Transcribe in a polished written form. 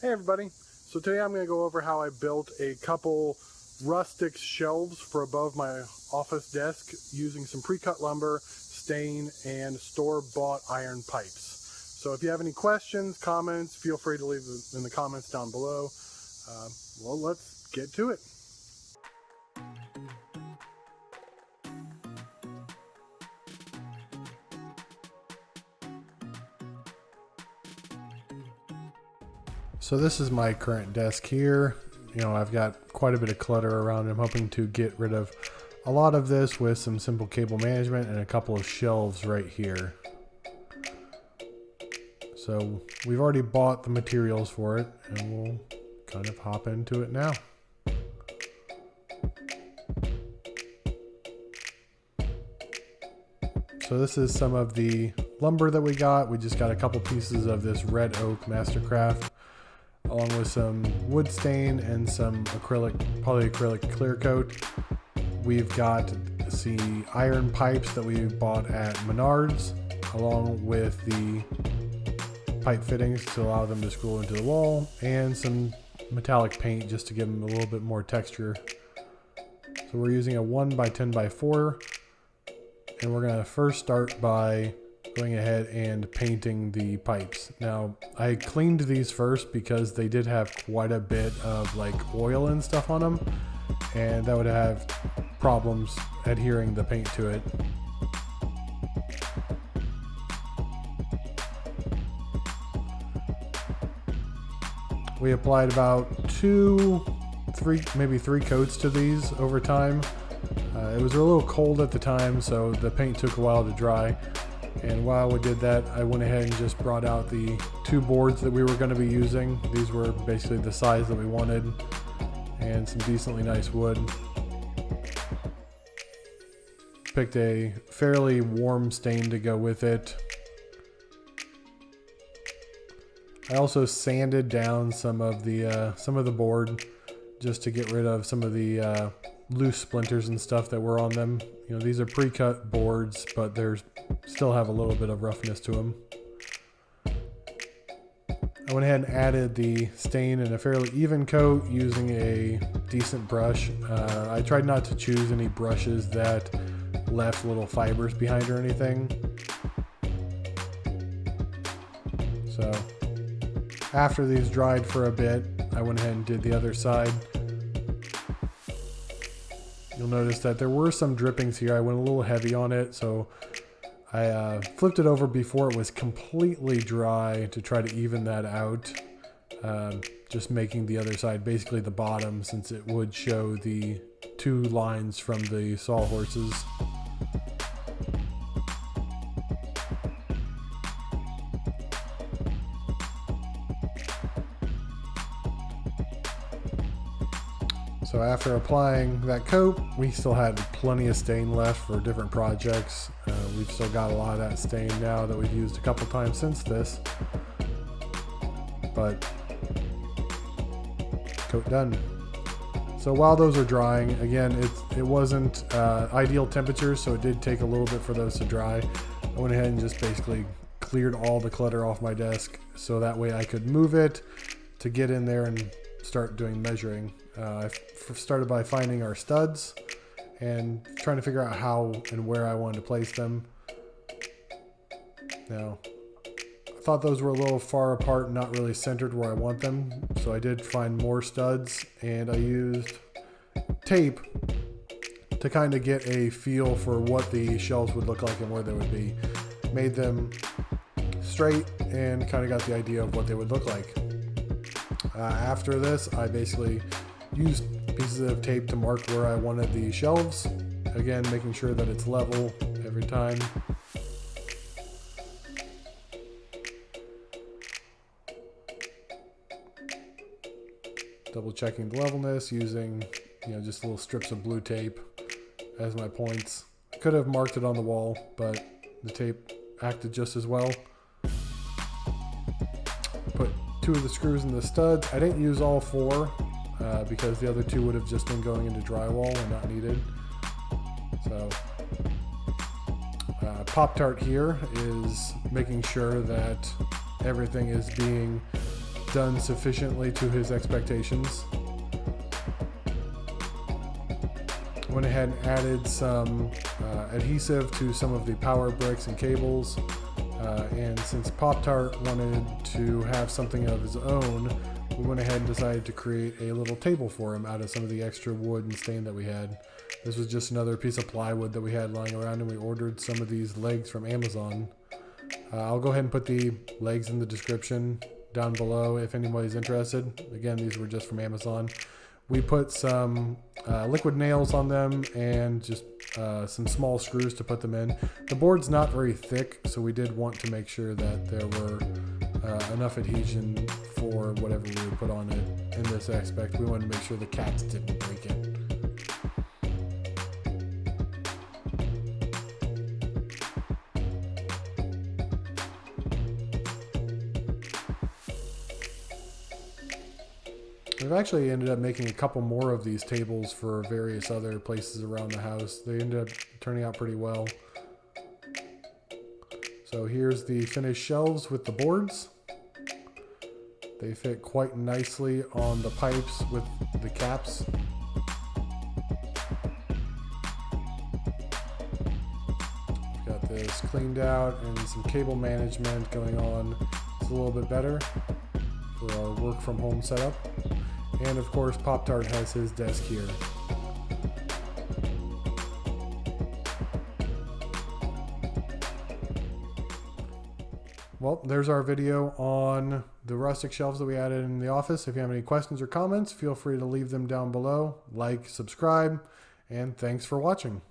Hey everybody, so today I'm going to go over how I built a couple rustic shelves for above my office desk using some pre-cut lumber, stain, and store-bought iron pipes. So if you have any questions, comments, feel free to leave them in the comments down below. Well, let's get to it. So this is my current desk here. I've got quite a bit of clutter around. I'm hoping to get rid of a lot of this with some simple cable management and a couple of shelves right here. So we've already bought the materials for it, and we'll kind of hop into it now. So this is some of the lumber that we got. We just got a couple pieces of this red oak Mastercraft, along with some wood stain and some polyacrylic clear coat. We've got the iron pipes that we bought at Menards, along with the pipe fittings to allow them to screw into the wall, and some metallic paint just to give them a little bit more texture. So we're using a 1x10x4, and we're going to first start by going ahead and painting the pipes. Now, I cleaned these first because they did have quite a bit of like oil and stuff on them, and that would have problems adhering the paint to it. We applied about maybe three coats to these over time. It was a little cold at the time, so the paint took a while to dry. And while we did that, I went ahead and just brought out the two boards that we were going to be using. These were basically the size that we wanted, and some decently nice wood. Picked a fairly warm stain to go with it. I also sanded down some of the board just to get rid of some of the loose splinters and stuff that were on them. These are pre-cut boards, but they still have a little bit of roughness to them. I went ahead and added the stain in a fairly even coat using a decent brush. I tried not to choose any brushes that left little fibers behind or anything. So after these dried for a bit, I went ahead and did the other side. You'll notice that there were some drippings here. I went a little heavy on it, so I flipped it over before it was completely dry to try to even that out. Just making the other side basically the bottom, since it would show the two lines from the sawhorses. So after applying that coat, we still had plenty of stain left for different projects. We've still got a lot of that stain now that we've used a couple times since this. But coat done. So while those are drying, again, it wasn't ideal temperatures, so it did take a little bit for those to dry. I went ahead and just basically cleared all the clutter off my desk, so that way I could move it to get in there and start doing measuring. I started by finding our studs and trying to figure out how and where I wanted to place them. Now, I thought those were a little far apart and not really centered where I want them, so I did find more studs, and I used tape to kind of get a feel for what the shelves would look like and where they would be. Made them straight and kind of got the idea of what they would look like. After this, I basically used pieces of tape to mark where I wanted the shelves. Again, making sure that it's level every time. Double checking the levelness using just little strips of blue tape as my points. I could have marked it on the wall, but the tape acted just as well. Put two of the screws in the studs. I didn't use all four because the other two would have just been going into drywall and not needed. So Poptart here is making sure that everything is being done sufficiently to his expectations. Went ahead and added some adhesive to some of the power bricks and cables. And since Pop-Tart wanted to have something of his own, we went ahead and decided to create a little table for him out of some of the extra wood and stain that we had. This was just another piece of plywood that we had lying around, and we ordered some of these legs from Amazon. I'll go ahead and put the legs in the description down below if anybody's interested. Again, these were just from Amazon. We put some liquid nails on them and just some small screws to put them in. The board's not very thick, so we did want to make sure that there were enough adhesion for whatever we would put on it in this aspect. We wanted to make sure the cats didn't break it. We've actually ended up making a couple more of these tables for various other places around the house. They ended up turning out pretty well. So here's the finished shelves with the boards. They fit quite nicely on the pipes with the caps. Got this cleaned out and some cable management going on. It's a little bit better for our work from home setup. And of course, Pop-Tart has his desk here. Well, there's our video on the rustic shelves that we added in the office. If you have any questions or comments, feel free to leave them down below. Like, subscribe, and thanks for watching.